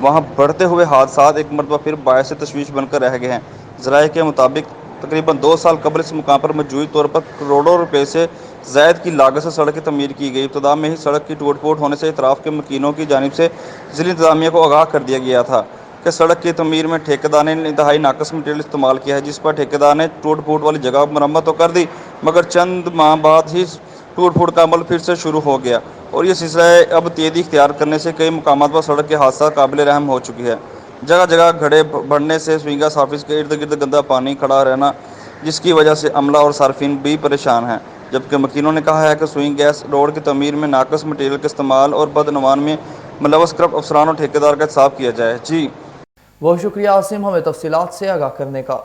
وہاں بڑھتے ہوئے حادثات ایک مرتبہ پھر باعث تشویش بن کر رہ گئے ہیں۔ ذرائع کے مطابق تقریباً 2 سال قبل اس مقام پر مجموعی طور پر کروڑوں روپے سے زائد کی لاگت سے سڑک کی تعمیر کی گئی۔ ابتدا میں ہی سڑک کی ٹوٹ پھوٹ ہونے سے اطراف کے مکینوں کی جانب سے ضلعی انتظامیہ کو آگاہ کر دیا گیا تھا کہ سڑک کی تعمیر میں ٹھیکیدار نے انتہائی ناقص مٹیریل استعمال کیا ہے، جس پر ٹھیکیدار نے ٹوٹ پھوٹ والی جگہ مرمت تو کر دی، مگر چند ماہ بعد ہی ٹوٹ پھوٹ کا عمل پھر سے شروع ہو گیا اور یہ سلسلہ اب تیزی اختیار کرنے سے کئی مقامات پر سڑک کے حادثات قابل رحم ہو چکی ہے۔ جگہ جگہ گڈھے بڑھنے سے سوئنگ گیس آفس کے ارد گرد گندا پانی کھڑا رہنا، جس کی وجہ سے عملہ اور صارفین بھی پریشان ہیں، جبکہ مکینوں نے کہا ہے کہ سوئنگ گیس روڈ کی تعمیر میں ناقص مٹیریل کے استعمال اور بدعنوان میں ملوث کرپٹ افسران اور ٹھیکیدار کا احتساب کیا جائے۔ جی بہت شکریہ عاصم ہمیں تفصیلات سے آگاہ کرنے کا۔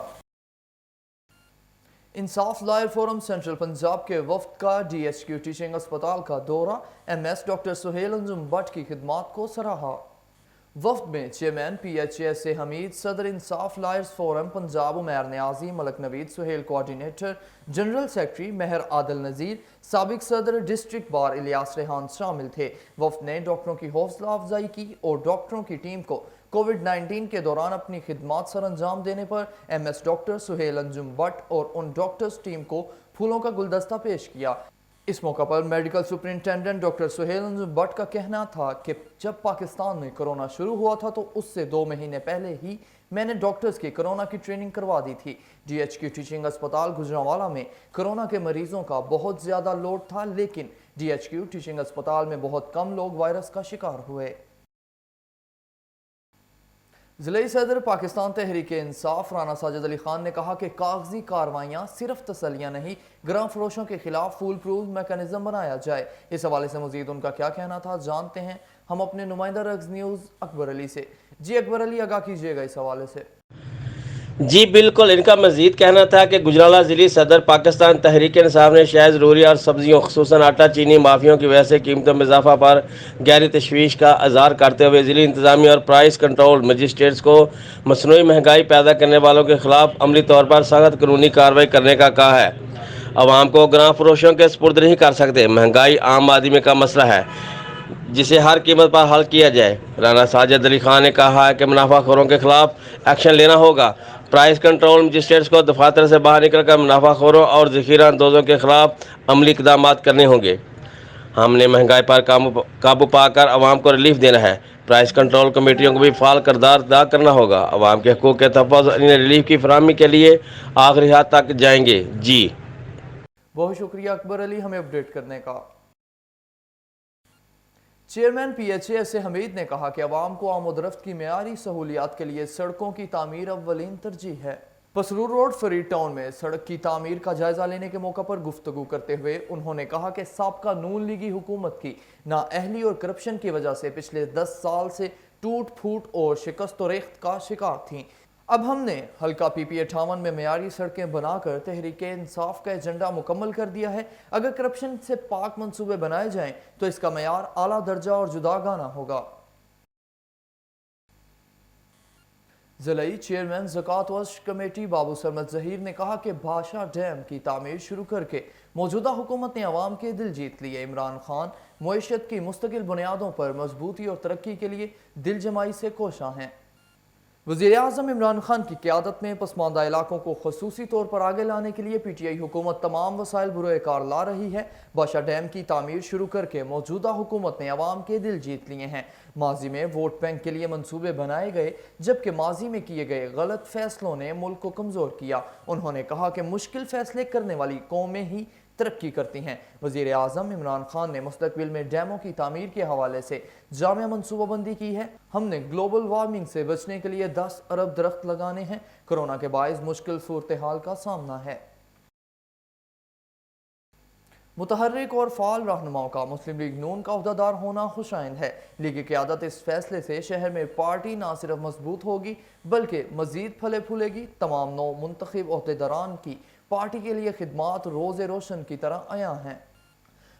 انصاف لائر فورم سینٹرل پنجاب کے وفد کا ڈی ایچ کیو ٹیچنگ اسپتال کا دورہ، M S doctor Sohail Anjum Butt کی خدمات کو سراہا۔ وفد میں چیئرمین پی ایچ اے سے حمید، صدر انصاف لائرز فورم پنجاب عمیر نیازی، ملک نوید سہیل کوارڈینیٹر، جنرل سیکرٹری مہر عادل نذیر، سابق صدر ڈسٹرکٹ بار الیاس ریحان شامل تھے۔ وفد نے ڈاکٹروں کی حوصلہ افزائی کی اور ڈاکٹروں کی ٹیم کو کووڈ-19 کے دوران اپنی خدمات سر انجام دینے پر M S doctor Sohail Anjum Butt اور ان ڈاکٹرز ٹیم کو پھولوں کا گلدستہ پیش کیا۔ اس موقع پر medical superintendent doctor Sohail Anjum Butt کا کہنا تھا کہ جب پاکستان میں کرونا شروع ہوا تھا تو اس سے 2 مہینے پہلے ہی میں نے ڈاکٹرز کی کرونا کی ٹریننگ کروا دی تھی۔ ڈی ایچ کیو ٹیچنگ اسپتال گجرانوالہ میں کرونا کے مریضوں کا بہت زیادہ لوڈ تھا، لیکن ڈی ایچ کیو ٹیچنگ اسپتال میں بہت کم لوگ وائرس کا شکار ہوئے۔ ضلعی صدر پاکستان تحریک انصاف رانا ساجد علی خان نے کہا کہ کاغذی کارروائیاں صرف تسلیاں نہیں، گراں فروشوں کے خلاف فول پروف میکانزم بنایا جائے۔ اس حوالے سے مزید ان کا کیا کہنا تھا، جانتے ہیں ہم اپنے نمائندہ رگز نیوز اکبر علی سے۔ جی اکبر علی، آگاہ کیجیے گا اس حوالے سے۔ جی بالکل، ان کا مزید کہنا تھا کہ گجرانوالہ ضلعی صدر پاکستان تحریک انصاف نے شہد، ضروری اور سبزیوں خصوصاً آٹا چینی مافیوں کی وجہ سے قیمتوں میں اضافہ پر گہری تشویش کا اظہار کرتے ہوئے ضلعی انتظامیہ اور پرائس کنٹرول مجسٹریٹس کو مصنوعی مہنگائی پیدا کرنے والوں کے خلاف عملی طور پر سخت قانونی کارروائی کرنے کا کہا ہے۔ عوام کو گراں فروشوں کے سپرد نہیں کر سکتے۔ مہنگائی عام آدمی کا مسئلہ ہے جسے ہر قیمت پر حل کیا جائے۔ رانا ساجد علی خان نے کہا ہے کہ منافع خوروں کے خلاف ایکشن لینا ہوگا۔ پرائس کنٹرول مجسٹریٹس کو دفاتر سے باہر نکل کر منافع خوروں اور ذخیرہ اندوزوں کے خلاف عملی اقدامات کرنے ہوں گے۔ ہم نے مہنگائی پر قابو پا کر عوام کو ریلیف دینا ہے۔ پرائس کنٹرول کمیٹیوں کو بھی فعال کردار ادا کرنا ہوگا۔ عوام کے حقوق کے تحفظ اور انہیں ریلیف کی فراہمی کے لیے آخری حد تک جائیں گے۔ جی بہت شکریہ اکبر علی ہمیں اپڈیٹ کرنے کا۔ چیئرمین پی ایچ اے سے حمید نے کہا کہ عوام کو آمد و رفت کی معیاری سہولیات کے لیے سڑکوں کی تعمیر اولین ترجیح ہے۔ پسرور روڈ فرید ٹاؤن میں سڑک کی تعمیر کا جائزہ لینے کے موقع پر گفتگو کرتے ہوئے انہوں نے کہا کہ سابقہ نون لیگی حکومت کی نااہلی اور کرپشن کی وجہ سے پچھلے 10 سال سے ٹوٹ پھوٹ اور شکست و ریخت کا شکار تھیں۔ اب ہم نے حلقہ پی پی 58 میں معیاری سڑکیں بنا کر تحریک انصاف کا ایجنڈا مکمل کر دیا ہے۔ اگر کرپشن سے پاک منصوبے بنائے جائیں تو اس کا معیار اعلیٰ درجہ اور جداگانہ ہوگا۔ ضلعی چیئرمین زکوٰۃ وش کمیٹی بابو سرمد ظہیر نے کہا کہ بھاشا ڈیم کی تعمیر شروع کر کے موجودہ حکومت نے عوام کے دل جیت لیے۔ عمران خان معیشت کی مستقل بنیادوں پر مضبوطی اور ترقی کے لیے دل جمعی سے کوشاں ہیں۔ وزیر اعظم عمران خان کی قیادت میں پسماندہ علاقوں کو خصوصی طور پر آگے لانے کے لیے پی ٹی آئی حکومت تمام وسائل بروئے کار لا رہی ہے۔ بھاشا ڈیم کی تعمیر شروع کر کے موجودہ حکومت نے عوام کے دل جیت لیے ہیں۔ ماضی میں ووٹ بینک کے لیے منصوبے بنائے گئے، جبکہ ماضی میں کیے گئے غلط فیصلوں نے ملک کو کمزور کیا۔ انہوں نے کہا کہ مشکل فیصلے کرنے والی قومیں ہی ترقی کرتی ہیں۔ وزیر اعظم عمران خان نے مستقبل میں ڈیموں کی تعمیر کے حوالے سے جامع منصوبہ بندی کی ہے۔ ہم نے گلوبل وارمنگ سے بچنے کے لیے 10 ارب درخت لگانے ہیں۔ کورونا کے باعث مشکل صورتحال کا سامنا ہے۔ متحرک اور فعال رہنماؤں کا مسلم لیگ نون کا عہدیدار ہونا خوش آئند ہے۔ لیگ کی قیادت اس فیصلے سے شہر میں پارٹی نہ صرف مضبوط ہوگی بلکہ مزید پھلے پھولے گی۔ تمام نو منتخب عہدیداران کی پارٹی کے لیے خدمات روز روشن کی طرح عیاں ہیں۔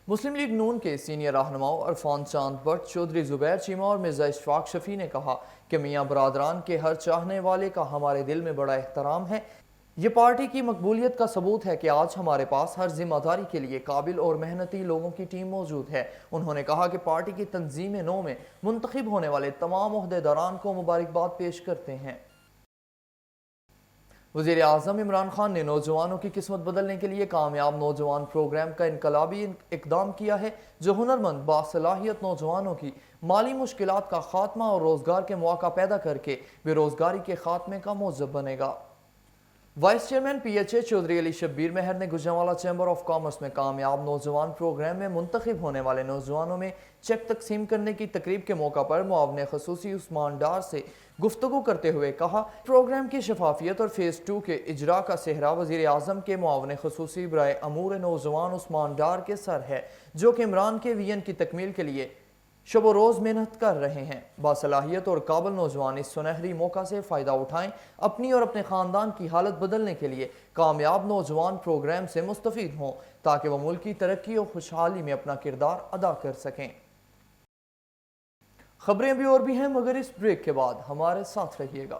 مسلم لیگ نون کے سینئر رہنماؤں عرفان چاند بٹ، چودھری زبیر چیمہ اور مرزا اشفاق شفیع نے کہا کہ میاں برادران کے ہر چاہنے والے کا ہمارے دل میں بڑا احترام ہے۔ یہ پارٹی کی مقبولیت کا ثبوت ہے کہ آج ہمارے پاس ہر ذمہ داری کے لیے قابل اور محنتی لوگوں کی ٹیم موجود ہے۔ انہوں نے کہا کہ پارٹی کی تنظیم نو میں منتخب ہونے والے تمام عہدیداران کو مبارکباد پیش کرتے ہیں۔ وزیر اعظم عمران خان نے نوجوانوں کی قسمت بدلنے کے لیے کامیاب نوجوان پروگرام کا انقلابی اقدام کیا ہے، جو ہنرمند باصلاحیت نوجوانوں کی مالی مشکلات کا خاتمہ اور روزگار کے مواقع پیدا کر کے بے روزگاری کے خاتمے کا موجب بنے گا۔ Vice chairman P H A Chaudhry Ali Shabbir Mehr نے گوجرانوالہ چیمبر آف کامرس میں کامیاب نوجوان پروگرام میں منتخب ہونے والے نوجوانوں میں چیک تقسیم کرنے کی تقریب کے موقع پر معاون خصوصی عثمان ڈار سے گفتگو کرتے ہوئے کہا، پروگرام کی شفافیت اور فیز 2 کے اجراء کا صحرا وزیر اعظم کے معاون خصوصی برائے امور نوجوان عثمان ڈار کے سر ہے، جو کہ عمران کے ویژن کی تکمیل کے لیے شب و روز محنت کر رہے ہیں۔ باصلاحیت اور قابل نوجوان اس سنہری موقع سے فائدہ اٹھائیں، اپنی اور اپنے خاندان کی حالت بدلنے کے لیے کامیاب نوجوان پروگرام سے مستفید ہوں تاکہ وہ ملک کی ترقی اور خوشحالی میں اپنا کردار ادا کر سکیں۔ خبریں بھی اور بھی ہیں، مگر اس بریک کے بعد ہمارے ساتھ رہیے گا۔